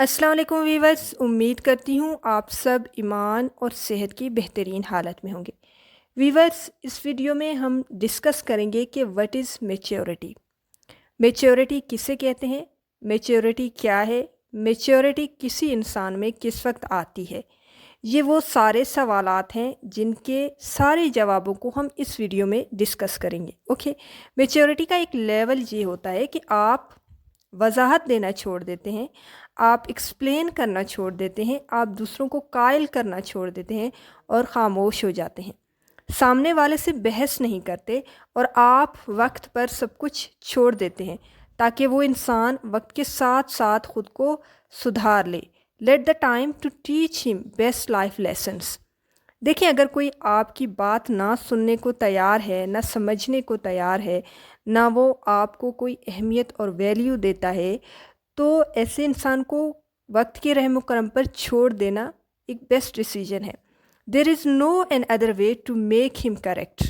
السلام علیکم ویورز، امید کرتی ہوں آپ سب ایمان اور صحت کی بہترین حالت میں ہوں گے۔ ویورز، اس ویڈیو میں ہم ڈسکس کریں گے کہ وٹ از میچیورٹی۔ میچیورٹی کسے کہتے ہیں؟ میچیورٹی کیا ہے؟ میچیورٹی کسی انسان میں کس وقت آتی ہے؟ یہ وہ سارے سوالات ہیں جن کے سارے جوابوں کو ہم اس ویڈیو میں ڈسکس کریں گے۔ اوکے، میچیورٹی کا ایک لیول یہ ہوتا ہے کہ آپ وضاحت دینا چھوڑ دیتے ہیں، آپ ایکسپلین کرنا چھوڑ دیتے ہیں، آپ دوسروں کو قائل کرنا چھوڑ دیتے ہیں اور خاموش ہو جاتے ہیں، سامنے والے سے بحث نہیں کرتے اور آپ وقت پر سب کچھ چھوڑ دیتے ہیں تاکہ وہ انسان وقت کے ساتھ ساتھ خود کو سدھار لے۔ Let the time to teach him best life lessons. دیکھیں، اگر کوئی آپ کی بات نہ سننے کو تیار ہے، نہ سمجھنے کو تیار ہے، نہ وہ آپ کو کوئی اہمیت اور ویلیو دیتا ہے، تو ایسے انسان کو وقت کے رحم و کرم پر چھوڑ دینا ایک بیسٹ ڈیسیجن ہے۔ There is no any other way to make them correct.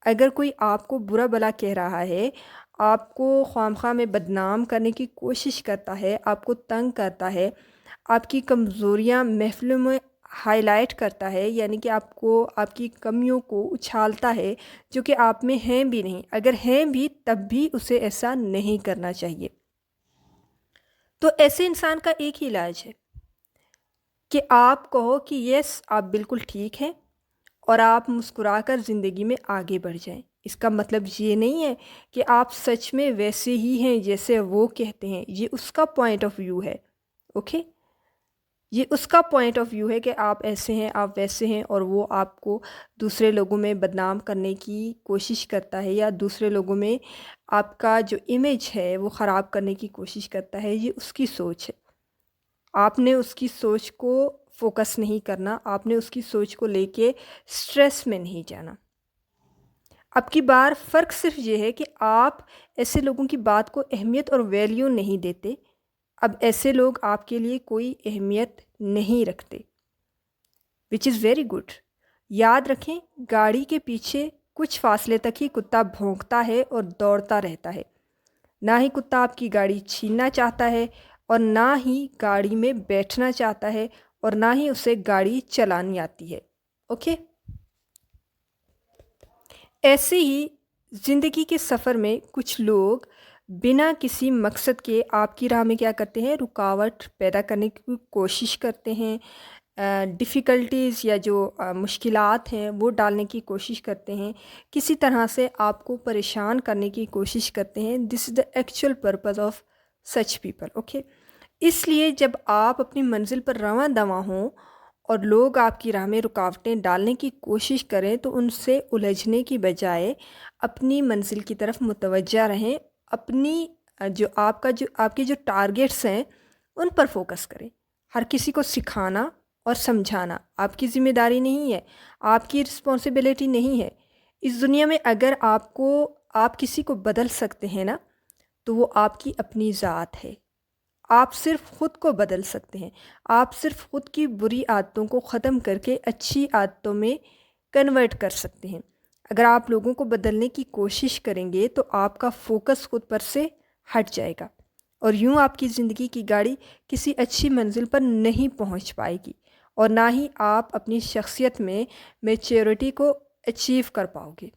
اگر کوئی آپ کو برا بلا کہہ رہا ہے، آپ کو خواہ میں بدنام کرنے کی کوشش کرتا ہے، آپ کو تنگ کرتا ہے، آپ کی کمزوریاں محفلوں میں ہائی لائٹ کرتا ہے، یعنی کہ آپ کی کمیوں کو اچھالتا ہے جو کہ آپ میں ہیں بھی نہیں، اگر ہیں بھی تب بھی اسے ایسا نہیں کرنا چاہیے۔ تو ایسے انسان کا ایک ہی علاج ہے کہ آپ کہو کہ یس، آپ بالکل ٹھیک ہیں، اور آپ مسکرا کر زندگی میں آگے بڑھ جائیں۔ اس کا مطلب یہ نہیں ہے کہ آپ سچ میں ویسے ہی ہیں جیسے وہ کہتے ہیں، یہ اس کا پوائنٹ آف ویو ہے۔ اوکے، یہ اس کا پوائنٹ آف ویو ہے کہ آپ ایسے ہیں، آپ ویسے ہیں، اور وہ آپ کو دوسرے لوگوں میں بدنام کرنے کی کوشش کرتا ہے یا دوسرے لوگوں میں آپ کا جو امیج ہے وہ خراب کرنے کی کوشش کرتا ہے۔ یہ اس کی سوچ ہے، آپ نے اس کی سوچ کو فوکس نہیں کرنا، آپ نے اس کی سوچ کو لے کے سٹریس میں نہیں جانا۔ اب کی بار فرق صرف یہ ہے کہ آپ ایسے لوگوں کی بات کو اہمیت اور ویلیو نہیں دیتے۔ اب ایسے لوگ آپ کے لیے کوئی اہمیت نہیں رکھتے، وچ از ویری گڈ۔ یاد رکھیں، گاڑی کے پیچھے کچھ فاصلے تک ہی کتا بھونکتا ہے اور دوڑتا رہتا ہے، نہ ہی کتا آپ کی گاڑی چھیننا چاہتا ہے، اور نہ ہی گاڑی میں بیٹھنا چاہتا ہے، اور نہ ہی اسے گاڑی چلانی آتی ہے۔ اوکے، ایسے ہی زندگی کے سفر میں کچھ لوگ بنا کسی مقصد کے آپ کی راہ میں کیا کرتے ہیں؟ رکاوٹ پیدا کرنے کی کوشش کرتے ہیں، ڈیفیکلٹیز یا جو مشکلات ہیں وہ ڈالنے کی کوشش کرتے ہیں، کسی طرح سے آپ کو پریشان کرنے کی کوشش کرتے ہیں۔ This is the actual purpose of such people. Okay, اس لیے جب آپ اپنی منزل پر رواں دواں ہوں اور لوگ آپ کی راہ میں رکاوٹیں ڈالنے کی کوشش کریں تو ان سے الجھنے کی بجائے اپنی منزل کی طرف متوجہ رہیں، اپنی آپ کے جو ٹارگیٹس ہیں ان پر فوکس کریں۔ ہر کسی کو سکھانا اور سمجھانا آپ کی ذمہ داری نہیں ہے، آپ کی رسپانسبلٹی نہیں ہے۔ اس دنیا میں اگر آپ کسی کو بدل سکتے ہیں نا، تو وہ آپ کی اپنی ذات ہے۔ آپ صرف خود کو بدل سکتے ہیں، آپ صرف خود کی بری عادتوں کو ختم کر کے اچھی عادتوں میں کنورٹ کر سکتے ہیں۔ اگر آپ لوگوں کو بدلنے کی کوشش کریں گے تو آپ کا فوکس خود پر سے ہٹ جائے گا، اور یوں آپ کی زندگی کی گاڑی کسی اچھی منزل پر نہیں پہنچ پائے گی، اور نہ ہی آپ اپنی شخصیت میں میچیورٹی کو اچیو کر پاؤ گے۔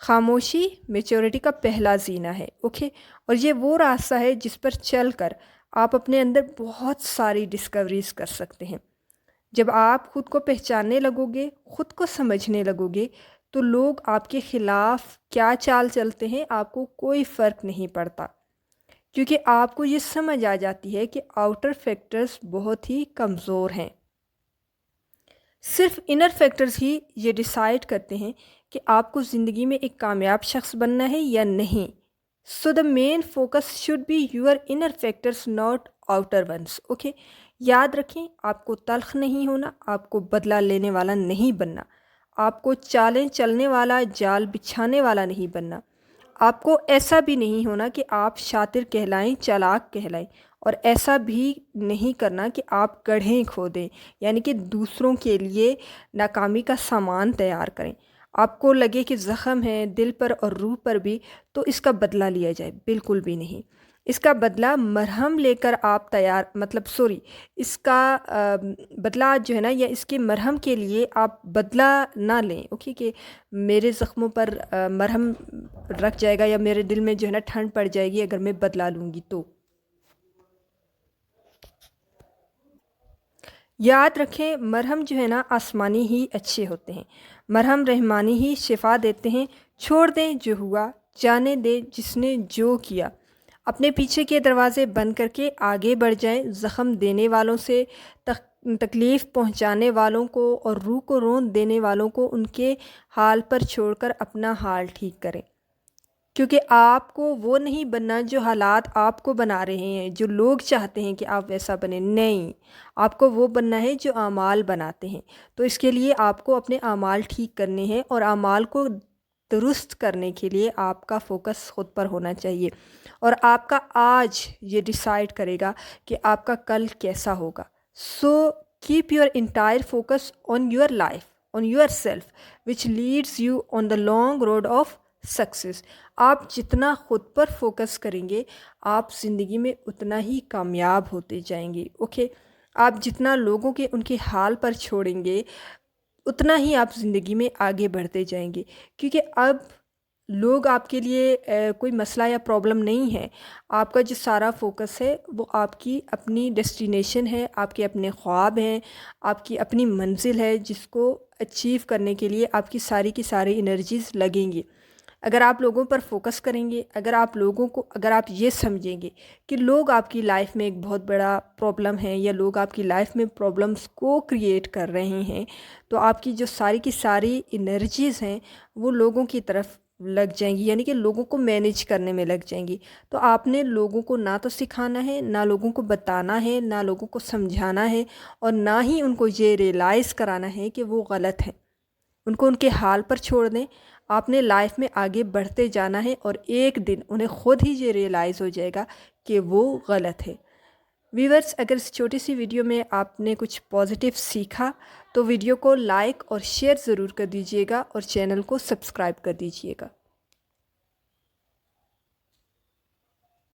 خاموشی میچیورٹی کا پہلا زینہ ہے۔ اوکے، اور یہ وہ راستہ ہے جس پر چل کر آپ اپنے اندر بہت ساری ڈسکوریز کر سکتے ہیں۔ جب آپ خود کو پہچاننے لگو گے، خود کو سمجھنے لگو گے، تو لوگ آپ کے خلاف کیا چال چلتے ہیں آپ کو کوئی فرق نہیں پڑتا، کیونکہ آپ کو یہ سمجھ آ جاتی ہے کہ آؤٹر فیکٹرز بہت ہی کمزور ہیں، صرف انر فیکٹرز ہی یہ ڈیسائیڈ کرتے ہیں کہ آپ کو زندگی میں ایک کامیاب شخص بننا ہے یا نہیں۔ So the main focus should be your inner factors, not outer ones. Okay, یاد رکھیں، آپ کو تلخ نہیں ہونا، آپ کو بدلہ لینے والا نہیں بننا، آپ کو چالیں چلنے والا، جال بچھانے والا نہیں بننا، آپ کو ایسا بھی نہیں ہونا کہ آپ شاطر کہلائیں، چالاک کہلائیں، اور ایسا بھی نہیں کرنا کہ آپ گڑھیں کھو دیں، یعنی کہ دوسروں کے لیے ناکامی کا سامان تیار کریں۔ آپ کو لگے کہ زخم ہے دل پر اور روح پر بھی، تو اس کا بدلہ لیا جائے، بالکل بھی نہیں۔ اس کا بدلہ مرہم لے کر آپ اس کا بدلہ جو ہے نا، یا اس کے مرہم کے لیے آپ بدلہ نہ لیں، اوکے، کہ میرے زخموں پر مرہم رکھ جائے گا یا میرے دل میں جو ہے نا ٹھنڈ پڑ جائے گی اگر میں بدلہ لوں گی تو۔ یاد رکھیں مرہم جو ہے نا آسمانی ہی اچھے ہوتے ہیں، مرہم رحمانی ہی شفا دیتے ہیں۔ چھوڑ دیں جو ہوا، جانے دیں جس نے جو کیا، اپنے پیچھے کے دروازے بند کر کے آگے بڑھ جائیں۔ زخم دینے والوں سے، تکلیف پہنچانے والوں کو اور روح کو رون دینے والوں کو ان کے حال پر چھوڑ کر اپنا حال ٹھیک کریں، کیونکہ آپ کو وہ نہیں بننا جو حالات آپ کو بنا رہے ہیں، جو لوگ چاہتے ہیں کہ آپ ویسا بنیں۔ نہیں، آپ کو وہ بننا ہے جو اعمال بناتے ہیں۔ تو اس کے لیے آپ کو اپنے اعمال ٹھیک کرنے ہیں، اور اعمال کو درست کرنے کے لیے آپ کا فوکس خود پر ہونا چاہیے، اور آپ کا آج یہ ڈیسائیڈ کرے گا کہ آپ کا کل کیسا ہوگا۔ So keep your entire focus on your life, on yourself, which leads you on the long road of success. آپ جتنا خود پر فوکس کریں گے آپ زندگی میں اتنا ہی کامیاب ہوتے جائیں گے، اوکے۔ آپ جتنا لوگوں کے ان کے حال پر چھوڑیں گے اتنا ہی آپ زندگی میں آگے بڑھتے جائیں گے، کیونکہ اب لوگ آپ کے لیے کوئی مسئلہ یا پرابلم نہیں ہے۔ آپ کا جو سارا فوکس ہے وہ آپ کی اپنی ڈیسٹینیشن ہے، آپ کے اپنے خواب ہیں، آپ کی اپنی منزل ہے، جس کو اچیو کرنے کے لیے آپ کی ساری انرجیز لگیں گی۔ اگر آپ لوگوں پر فوکس کریں گے، اگر آپ یہ سمجھیں گے کہ لوگ آپ کی لائف میں ایک بہت بڑا پرابلم ہے، یا لوگ آپ کی لائف میں پرابلمس کو کریٹ کر رہے ہیں، تو آپ کی جو ساری انرجیز ہیں وہ لوگوں کی طرف لگ جائیں گی، یعنی کہ لوگوں کو مینیج کرنے میں لگ جائیں گی۔ تو آپ نے لوگوں کو نہ تو سکھانا ہے، نہ لوگوں کو بتانا ہے، نہ لوگوں کو سمجھانا ہے، اور نہ ہی ان کو یہ ریئلائز کرانا ہے کہ وہ غلط ہیں۔ ان کو ان کے حال پر چھوڑ دیں۔ آپ نے لائف میں آگے بڑھتے جانا ہے، اور ایک دن انہیں خود ہی یہ ریئلائز ہو جائے گا کہ وہ غلط ہے۔ ویورز، اگر اس چھوٹی سی ویڈیو میں آپ نے کچھ پازیٹیو سیکھا تو ویڈیو کو لائک اور شیئر ضرور کر دیجیے گا، اور چینل کو سبسکرائب کر دیجیے گا۔